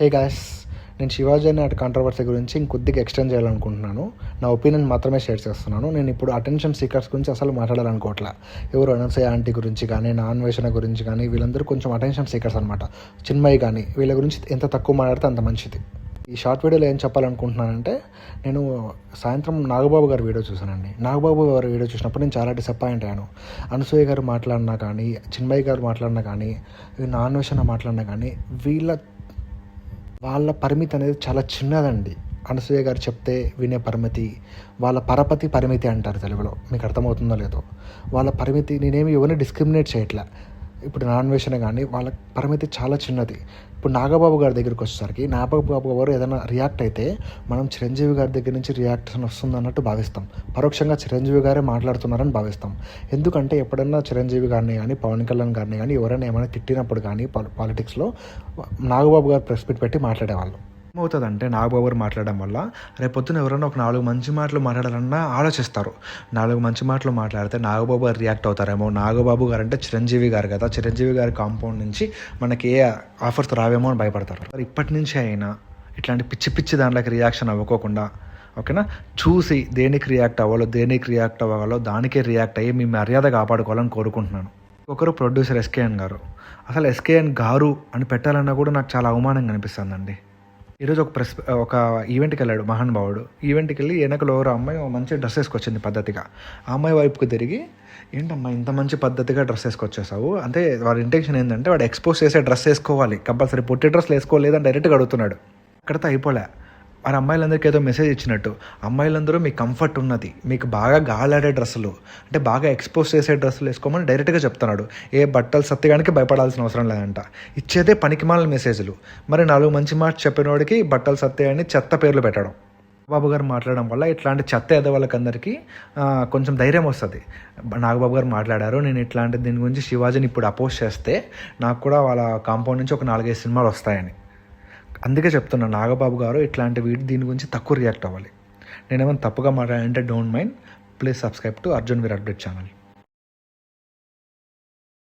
Hey guys, నేను శివాజీ అనే controversy గురించి ఇంకొద్దిగా ఎక్స్టెండ్ చేయాలనుకుంటున్నాను. నా ఒపీనియన్ మాత్రమే షేర్ చేస్తున్నాను. నేను ఇప్పుడు అటెన్షన్ సీకర్స్ గురించి అసలు మాట్లాడాలనుకోవట్లే. ఎవరు అనసూయ ఆంటీ గురించి కానీ, నా అన్వేషణ గురించి కానీ, వీళ్ళందరూ కొంచెం అటెన్షన్ సీకర్స్ అనమాట. చిన్మయి కానీ, వీళ్ళ గురించి ఎంత తక్కువ మాట్లాడితే అంత మంచిది. ఈ షార్ట్ వీడియోలో ఏం చెప్పాలనుకుంటున్నానంటే, నేను సాయంత్రం నాగబాబు గారి వీడియో చూశానండి. నాగబాబు గారి వీడియో చూసినప్పుడు నేను చాలా డిసప్పాయింట్ అయ్యాను. అనసూయ గారు మాట్లాడినా కానీ, చిన్మయి గారు మాట్లాడినా కానీ, నా అన్వేషణ మాట్లాడినా కానీ, వాళ్ళ పరిమితి అనేది చాలా చిన్నదండి. అనసూయ గారు చెప్తే వినే పరిమితి, వాళ్ళ పరపతి పరిమితి అంటారు తెలుగులో. మీకు అర్థమవుతుందో లేదో. వాళ్ళ పరిమితి, నేనేమి ఎవరిని డిస్క్రిమినేట్ చేయట్లే. ఇప్పుడు నా అన్వేషణ కానీ వాళ్ళ పరిమితి చాలా చిన్నది. ఇప్పుడు నాగబాబు గారి దగ్గరికి వచ్చేసరికి నాగబాబు గారు ఏదైనా రియాక్ట్ అయితే మనం చిరంజీవి గారి దగ్గర నుంచి రియాక్షన్ వస్తుంది అన్నట్టు భావిస్తాం. పరోక్షంగా చిరంజీవి గారే మాట్లాడుతున్నారని భావిస్తాం. ఎందుకంటే ఎప్పుడన్నా చిరంజీవి గారిని కానీ, పవన్ కళ్యాణ్ గారిని కానీ ఎవరైనా ఏమైనా తిట్టినప్పుడు కానీ పాలిటిక్స్లో నాగబాబు గారు ప్రెస్ మీట్ పెట్టి మాట్లాడేవాళ్ళు. ఏమవుతుందంటే నాగబాబు గారు మాట్లాడడం వల్ల రేపొద్దున ఎవరైనా ఒక 4 మంచి మాటలు మాట్లాడాలన్నా ఆలోచిస్తారు. 4 మంచి మాటలు మాట్లాడితే నాగబాబు గారు రియాక్ట్ అవుతారేమో. నాగబాబు గారు అంటే చిరంజీవి గారు కదా, చిరంజీవి గారి కాంపౌండ్ నుంచి మనకి ఏ ఆఫర్స్ రావేమో అని భయపడతారు. మరి ఇప్పటి నుంచి అయినా ఇట్లాంటి పిచ్చి పిచ్చి దాంట్లోకి రియాక్షన్ అవ్వకోకుండా, ఓకేనా, చూసి దేనికి రియాక్ట్ అవ్వాలో దానికే రియాక్ట్ అయ్యి మీ మర్యాద కాపాడుకోవాలని కోరుకుంటున్నాను. ఒకరు ప్రొడ్యూసర్ ఎస్కేఎన్ గారు. అసలు ఎస్కేఎన్ గారు అని పెట్టాలన్నా కూడా నాకు చాలా అవమానంగా అనిపిస్తుందండి. ఈరోజు ఒక ఈవెంట్కి వెళ్ళాడు మహానుభావుడు. ఈవెంట్కి వెళ్ళి వెనకలో ఎవరో అమ్మాయి మంచి డ్రెస్ వేసుకొచ్చింది పద్ధతిగా. ఆ అమ్మాయి వైపుకు తిరిగి, ఏంటమ్మా ఇంత మంచి పద్ధతిగా డ్రెస్ వేసుకొచ్చేసావు అంటే, వాడి ఇంటెన్షన్ ఏంటంటే వాడు ఎక్స్పోజ్ చేసే డ్రెస్ వేసుకోవాలి కంపల్సరీ, పొట్టి డ్రెస్లు వేసుకోలేదని డైరెక్ట్గా అడుగుతున్నాడు. అక్కడితో అయిపోలే. వారు అమ్మాయిలందరికీ ఏదో మెసేజ్ ఇచ్చినట్టు, అమ్మాయిలందరూ మీకు కంఫర్ట్ ఉన్నది, మీకు బాగా గాలాడే డ్రెస్సులు అంటే బాగా ఎక్స్పోజ్ చేసే డ్రెస్సులు వేసుకోమని డైరెక్ట్గా చెప్తున్నాడు. ఏ బట్టలు సత్యగానికి భయపడాల్సిన అవసరం లేదంట. ఇచ్చేదే పనికిమాలిన మెసేజ్లు. మరి 4 మంచి మాట చెప్పిన వాడికి బట్టలు సత్య అని చెత్త పేర్లు పెట్టడం. బాబు గారు మాట్లాడడం వల్ల ఇట్లాంటి చెత్త ఎదవాళ్ళకందరికీ కొంచెం ధైర్యం వస్తుంది. నాగబాబు గారు మాట్లాడారు, నేను ఇట్లాంటి దీని గురించి శివాజీని ఇప్పుడు అపోజ్ చేస్తే నాకు కూడా వాళ్ళ కాంపౌండ్ నుంచి ఒక 4-5 సినిమాలు వస్తాయని. అందుకే చెప్తున్నా, నాగబాబు గారు ఇట్లాంటి దీని గురించి తక్కువ రియాక్ట్ అవ్వాలి. నేనేమైనా తప్పుగా మాట్లాడానంటే don't mind. Please subscribe to Arjun Veer update channel.